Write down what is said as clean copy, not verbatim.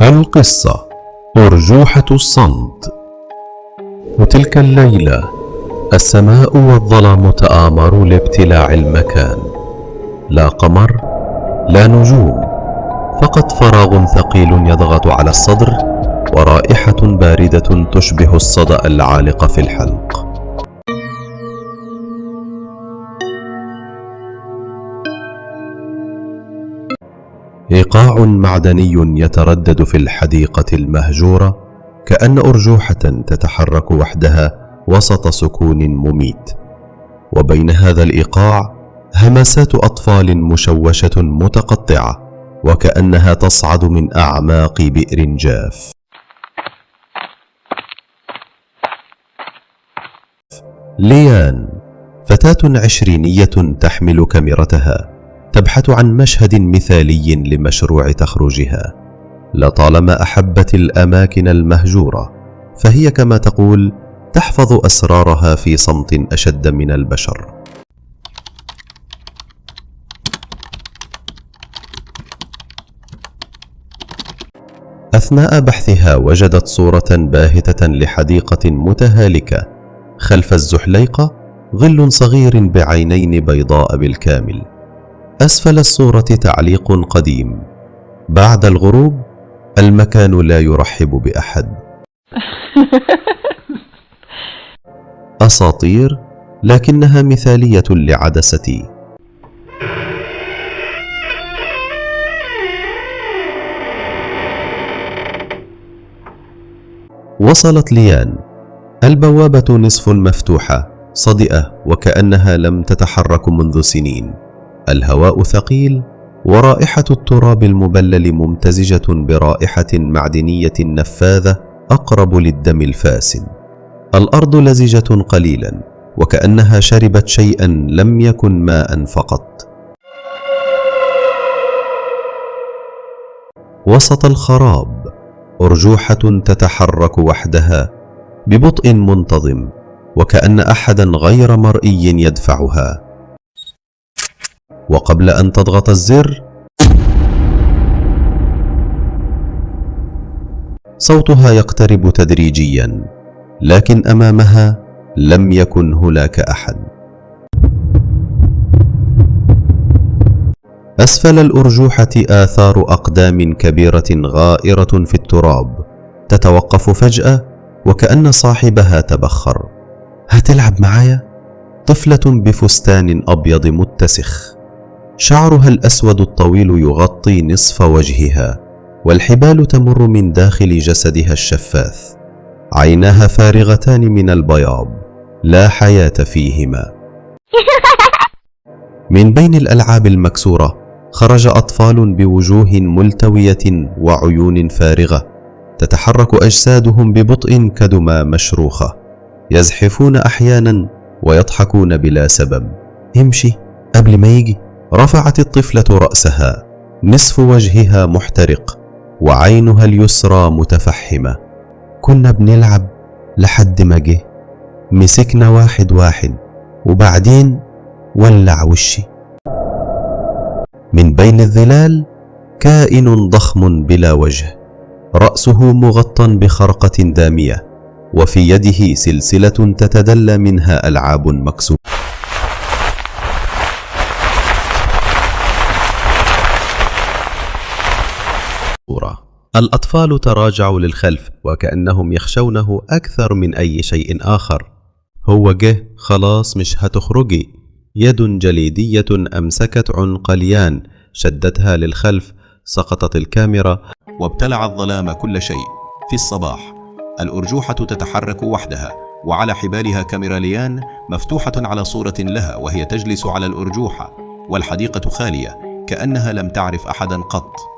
القصة: أرجوحة الصمت. وتلك الليلة السماء والظلام تآمروا لابتلاع المكان، لا قمر لا نجوم، فقط فراغ ثقيل يضغط على الصدر ورائحة باردة تشبه الصدأ العالق في الحلق. إيقاع معدني يتردد في الحديقة المهجورة، كأن أرجوحة تتحرك وحدها وسط سكون مميت. وبين هذا الإيقاع همسات أطفال مشوشة متقطعة، وكأنها تصعد من أعماق بئر جاف. ليان فتاة عشرينية تحمل كاميرتها، تبحث عن مشهد مثالي لمشروع تخرجها. لطالما أحبت الأماكن المهجورة، فهي كما تقول تحفظ أسرارها في صمت أشد من البشر. أثناء بحثها وجدت صورة باهتة لحديقة متهالكة. خلف الزحليقة ظل صغير بعينين بيضاء بالكامل. أسفل الصورة تعليق قديم: بعد الغروب المكان لا يرحب بأحد. أساطير، لكنها مثالية لعدستي. وصلت ليان. البوابة نصف مفتوحة، صدئة وكأنها لم تتحرك منذ سنين. الهواء ثقيل، ورائحة التراب المبلل ممتزجة برائحة معدنية نفاذة أقرب للدم الفاسن. الأرض لزجة قليلا، وكأنها شربت شيئا لم يكن ماء فقط. وسط الخراب أرجوحة تتحرك وحدها ببطء منتظم، وكأن أحدا غير مرئي يدفعها. وقبل أن تضغط الزر، صوتها يقترب تدريجيا، لكن أمامها لم يكن هناك أحد. أسفل الأرجوحة آثار أقدام كبيرة غائرة في التراب، تتوقف فجأة وكأن صاحبها تبخر. هتلعب معايا؟ طفلة بفستان أبيض متسخ، شعرها الأسود الطويل يغطي نصف وجهها، والحبال تمر من داخل جسدها الشفاث. عيناها فارغتان من البياض، لا حياة فيهما. من بين الألعاب المكسورة خرج أطفال بوجوه ملتوية وعيون فارغة، تتحرك أجسادهم ببطء كدمى مشروخة، يزحفون أحيانا ويضحكون بلا سبب. امشي قبل ما يجي. رفعت الطفلة رأسها، نصف وجهها محترق وعينها اليسرى متفحمة. كنا بنلعب لحد ما جه، مسكنا واحد واحد وبعدين ولع وشي. من بين الظلال كائن ضخم بلا وجه، رأسه مغطى بخرقة دامية، وفي يده سلسلة تتدلى منها ألعاب مكسورة. الأطفال تراجعوا للخلف وكأنهم يخشونه أكثر من أي شيء آخر. هو جه خلاص، مش هتخرجي. يد جليدية أمسكت عنق ليان، شدتها للخلف. سقطت الكاميرا وابتلع الظلام كل شيء. في الصباح الأرجوحة تتحرك وحدها، وعلى حبالها كاميرا ليان مفتوحة على صورة لها وهي تجلس على الأرجوحة، والحديقة خالية كأنها لم تعرف أحدا قط.